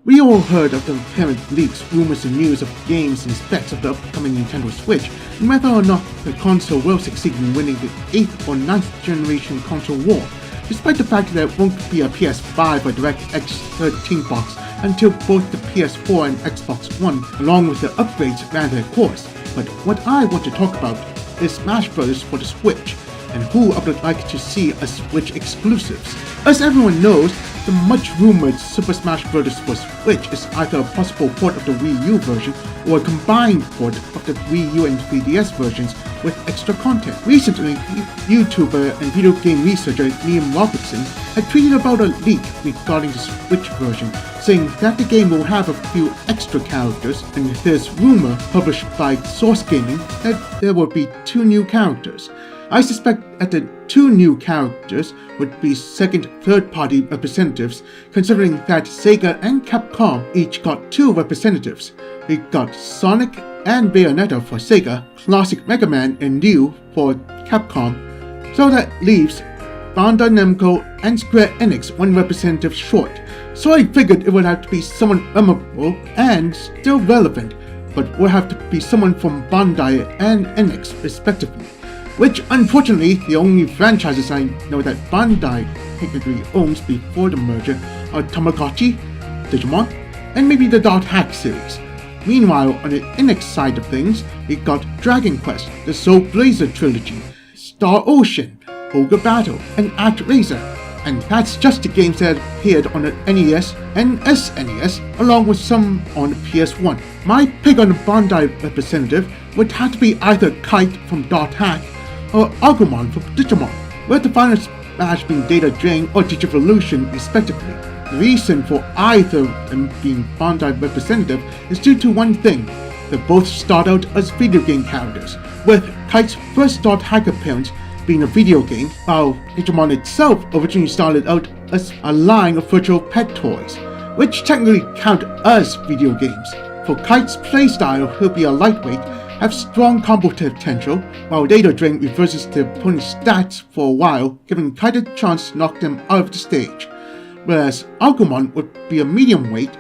We all heard of the apparent leaks, rumors and news of games and specs of the upcoming Nintendo Switch, and whether or not the console will succeed in winning the 8th or 9th generation console war, despite the fact that it won't be a PS5 or DirectX 13 box until both the PS4 and Xbox One, along with the upgrades, ran their course. But what I want to talk about is Smash Bros. For the Switch, and who I would like to see as Switch exclusives. As everyone knows, the much rumored Super Smash Bros. For Switch is either a possible port of the Wii U version or a combined port of the Wii U and 3DS versions with extra content. Recently, YouTuber and video game researcher Liam Robertson had tweeted about a leak regarding the Switch version, saying that the game will have a few extra characters, and there's rumor published by Source Gaming that there will be 2 new characters. I suspect that the 2 new characters would be second third-party representatives, considering that Sega and Capcom each got 2 representatives. We got Sonic and Bayonetta for Sega, Classic Mega Man and Ryu for Capcom, so that leaves Bandai Namco and Square Enix 1 representative short. So I figured it would have to be someone memorable and still relevant, but would have to be someone from Bandai and Enix respectively, which unfortunately the only franchises I know that Bandai technically owns before the merger are Tamagotchi, Digimon, and maybe the Dot Hack series. Meanwhile, on the Enix side of things, we got Dragon Quest, the Soul Blazer trilogy, Star Ocean, Ogre Battle, and ActRaiser, and that's just the games that appeared on the NES and SNES, along with some on the PS1. My pick on the Bandai representative would have to be either Kite from Dot Hack or Agumon from Digimon, with the final Smash being Data Drain or Digivolution respectively. The reason for either of them being Bandai representative is due to one thing: they both start out as video game characters, with Kite's first Dot Hack appearance being a video game, while Digimon itself originally started out as a line of virtual pet toys, which technically count as video games. For Kite's playstyle, he'll be a lightweight, have strong combo potential, while Data Drain reverses the opponent's stats for a while, giving Kite a chance to knock them out of the stage. Whereas Agumon would be a medium weight,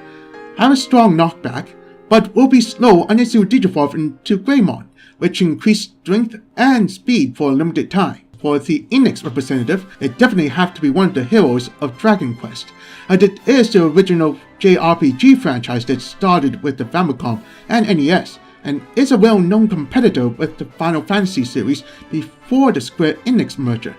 have a strong knockback, but will be slow unless you digivolve into Greymon, which increase strength and speed for a limited time. For the Enix representative, it definitely have to be one of the heroes of Dragon Quest, and it is the original JRPG franchise that started with the Famicom and NES, and is a well-known competitor with the Final Fantasy series before the Square Enix merger.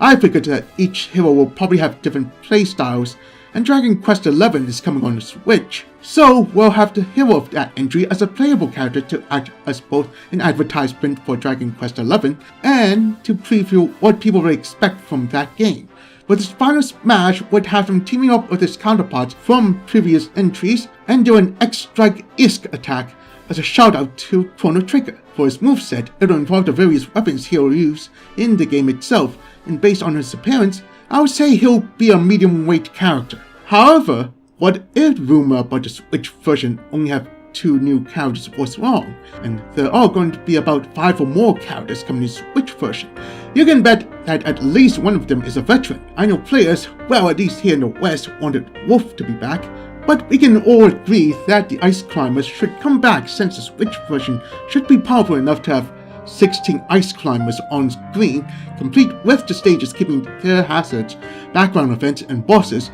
I figured that each hero will probably have different playstyles, and Dragon Quest XI is coming on the Switch, so we'll have the hero of that entry as a playable character to act as both an advertisement for Dragon Quest XI and to preview what people would expect from that game. But his final Smash would have him teaming up with his counterparts from previous entries and do an X-Strike-esque attack as a shout out to Chrono Trigger. For his moveset, it'll involve the various weapons he'll use in the game itself, and based on his appearance, I would say he'll be a medium-weight character. However, what if rumor about the Switch version only have 2 new characters was wrong, and there are going to be about 5 or more characters coming in the Switch version? You can bet that at least one of them is a veteran. I know players, well at least here in the West, wanted Wolf to be back, but we can all agree that the Ice Climbers should come back, since the Switch version should be powerful enough to have 16 Ice Climbers on screen, complete with the stages keeping their hazards, background events and bosses,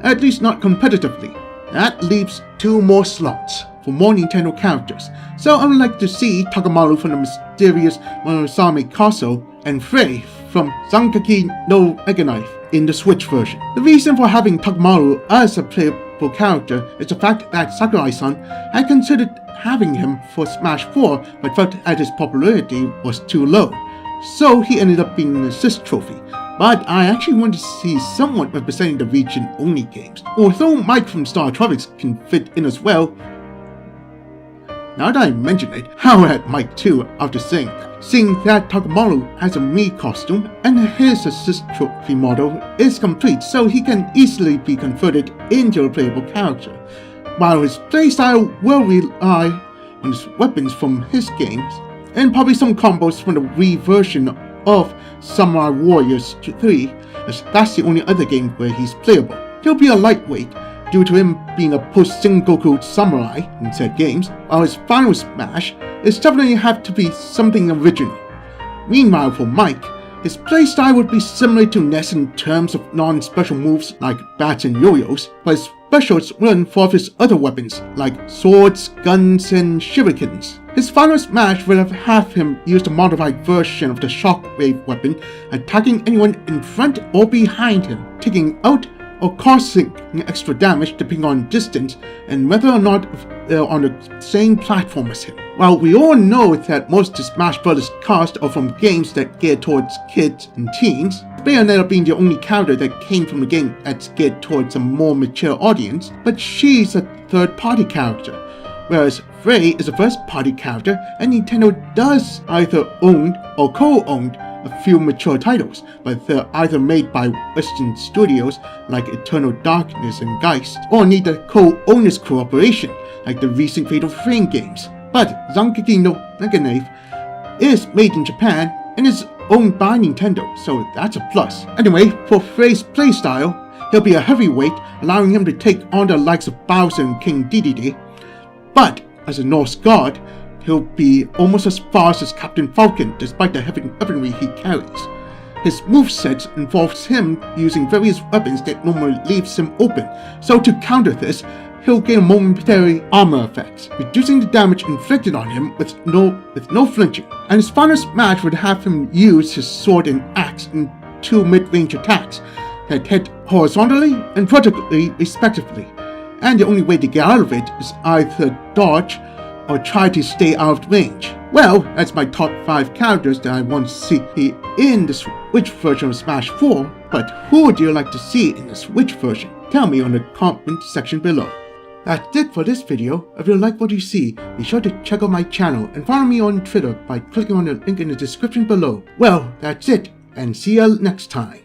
at least not competitively. That leaves 2 more slots for more Nintendo characters, so I would like to see Takamaru from the mysterious Murasame Castle and Frey from Sankaki no Mega Knife in the Switch version. The reason for having Takamaru as a playable character is the fact that Sakurai-san had considered having him for Smash 4 but felt that his popularity was too low, so he ended up being an assist trophy. But I actually want to see someone representing the region-only games, although Mike from Star Tropics can fit in as well. Now that I mention it, I'll add Mike too after seeing that Takamaru has a Mii costume and his assist trophy model is complete, so he can easily be converted into a playable character, while his playstyle will rely on his weapons from his games, and probably some combos from the Wii version of Samurai Warriors 3, as that's the only other game where he's playable. He'll be a lightweight, due to him being a post-Sengoku samurai in said games, while his final smash is definitely have to be something original. Meanwhile for Mike, his playstyle would be similar to Ness in terms of non-special moves like bats and yo-yos, but his specials will involve his other weapons like swords, guns, and shurikens. His final smash will have him use the modified version of the shockwave weapon, attacking anyone in front or behind him, taking out or causing extra damage depending on distance and whether or not they're on the same platform as him. While we all know that most of Smash Bros. Cast are from games that gear towards kids and teens, Bayonetta being the only character that came from a game that's geared towards a more mature audience, but she's a third-party character, whereas Frey is a first-party character, and Nintendo does either own or co-owned a few mature titles, but they're either made by Western studios like Eternal Darkness and Geist, or need a co-owners cooperation like the recent Fatal Frame games. But Zangetsu no Meganave is made in Japan and is owned by Nintendo, so that's a plus. Anyway, for Frey's playstyle, he'll be a heavyweight, allowing him to take on the likes of Bowser and King Dedede, but as a Norse god, he'll be almost as fast as Captain Falcon despite the heavy weaponry he carries. His moveset involves him using various weapons that normally leaves him open, so to counter this, he'll gain momentary armor effects, reducing the damage inflicted on him with no flinching. And his final smash would have him use his sword and axe in two mid-range attacks that hit horizontally and vertically respectively, and the only way to get out of it is either dodge or try to stay out of range. Well, that's my top 5 characters that I want to see in the Switch version of Smash 4, but who would you like to see in the Switch version? Tell me on the comment section below. That's it for this video. If you like what you see, be sure to check out my channel and follow me on Twitter by clicking on the link in the description below. Well, that's it, and see you next time.